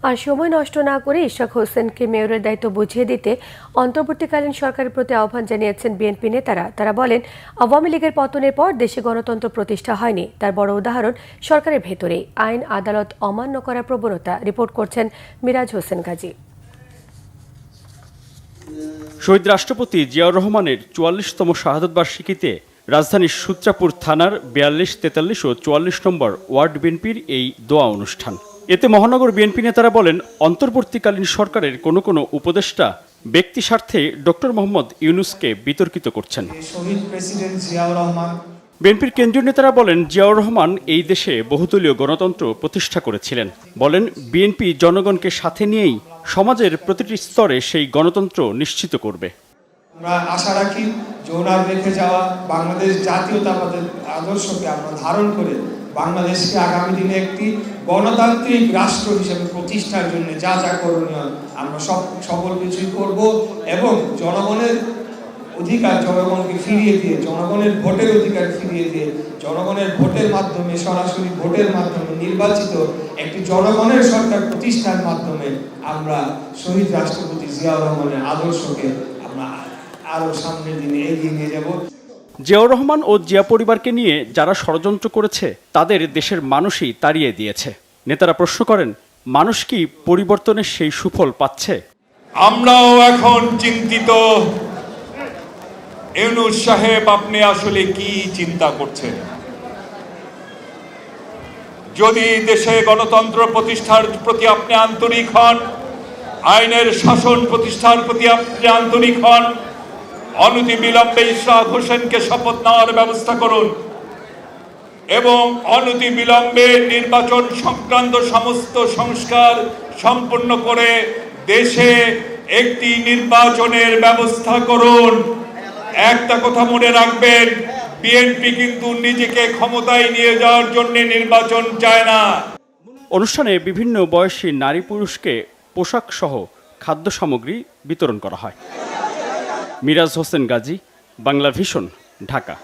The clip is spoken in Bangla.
আর সময় নষ্ট না করে ইশরাক হোসেনকে মেয়রের দায়িত্ব বুঝিয়ে দিতে অন্তর্বর্তীকালীন সরকারের প্রতি আহ্বান জানিয়েছেন বিএনপি নেতারা। তারা বলেন, আওয়ামী লীগের পতনের পর দেশে গণতন্ত্র প্রতিষ্ঠা হয়নি, তার বড় উদাহরণ সরকারের ভেতরেই আইন আদালত অমান্য করার প্রবণতা। রিপোর্ট করছেন মিরাজ হোসেন গাজী। শহীদ রাষ্ট্রপতি জিয়াউর রহমানের ৪৪তম শাহাদত বার্ষিকীতে রাজধানীর সূত্রাপুর থানার ৪২, ৪৩ ও ৪৪ নম্বর ওয়ার্ড বিএনপির এই দোয়া অনুষ্ঠান। এতে মহানগর বিএনপি নেতারা বলেন, অন্তর্বর্তীকালীন সরকারের কোনো কোনো উপদেষ্টা ব্যক্তি স্বার্থে ডক্টর মোহাম্মদ ইউনূসকে বিতর্কিত করছেন। বিএনপির কেন্দ্রীয় নেতারা বলেন, জিয়াউর রহমান এই দেশে বহুদলীয় গণতন্ত্র প্রতিষ্ঠা করেছিলেন। বলেন, বিএনপি জনগণকে সাথে নিয়েই সমাজের প্রতিটি স্তরে সেই গণতন্ত্র নিশ্চিত করবে। আমরা আশা রাখি যে ওনার রেখে যাওয়া বাংলাদেশ জাতীয়তাবাদের আদর্শকে আমরা ধারণ করে বাংলাদেশকে আগামী দিনে একটি গণতান্ত্রিক রাষ্ট্র হিসেবে প্রতিষ্ঠার জন্য যা যা করণীয় আমরা সকল কিছুই করব এবং জনগণের অধিকার জনগণকে ফিরিয়ে দিয়ে, জনগণের ভোটের অধিকার ফিরিয়ে দিয়ে, জনগণের ভোটের মাধ্যমে, সরাসরি ভোটের মাধ্যমে নির্বাচিত একটি জনগণের সরকার প্রতিষ্ঠার মাধ্যমে আমরা শহীদ রাষ্ট্রপতি জিয়াউর রহমানের আদর্শকে আমরা আরো সামনের দিনে এগিয়ে নিয়ে যাব। জিয়াউর রহমান ও জিয়া পরিবারকে নিয়ে যারা ষড়যন্ত্র করেছে তাদের দেশের মানুষই তাড়িয়ে দিয়েছে। নেতারা প্রশ্ন করেন, মানুষ কি পরিবর্তনের সেই সুফল পাচ্ছে? আমরাও এখন চিন্তিত, ইউনূস সাহেব আপনি আসলে কি চিন্তা করছেন? যদি দেশে গণতন্ত্র প্রতিষ্ঠার প্রতি আপনি আন্তরিক হন, আইনের শাসন প্রতিষ্ঠার প্রতি আপনি আন্তরিক হন, অনতিবিলম্বে ইশরাক হোসেনকে শপথ নেওয়ার ব্যবস্থা করুন এবং অনতিবিলম্বে নির্বাচন সংক্রান্ত সমস্ত সংস্কার সম্পন্ন করে দেশে একটি নির্বাচনের ব্যবস্থা করুন। একটা কথা মনে রাখবেন, বিএনপি কিন্তু নিজেকে ক্ষমতায় নিয়ে যাওয়ার জন্য নির্বাচন চায় না। অনুষ্ঠানে বিভিন্ন বয়সী নারী পুরুষকে পোশাক সহ খাদ্য সামগ্রী বিতরণ করা হয়। মিরাজ হোসেন গাজী, বাংলা ভিশন, ঢাকা।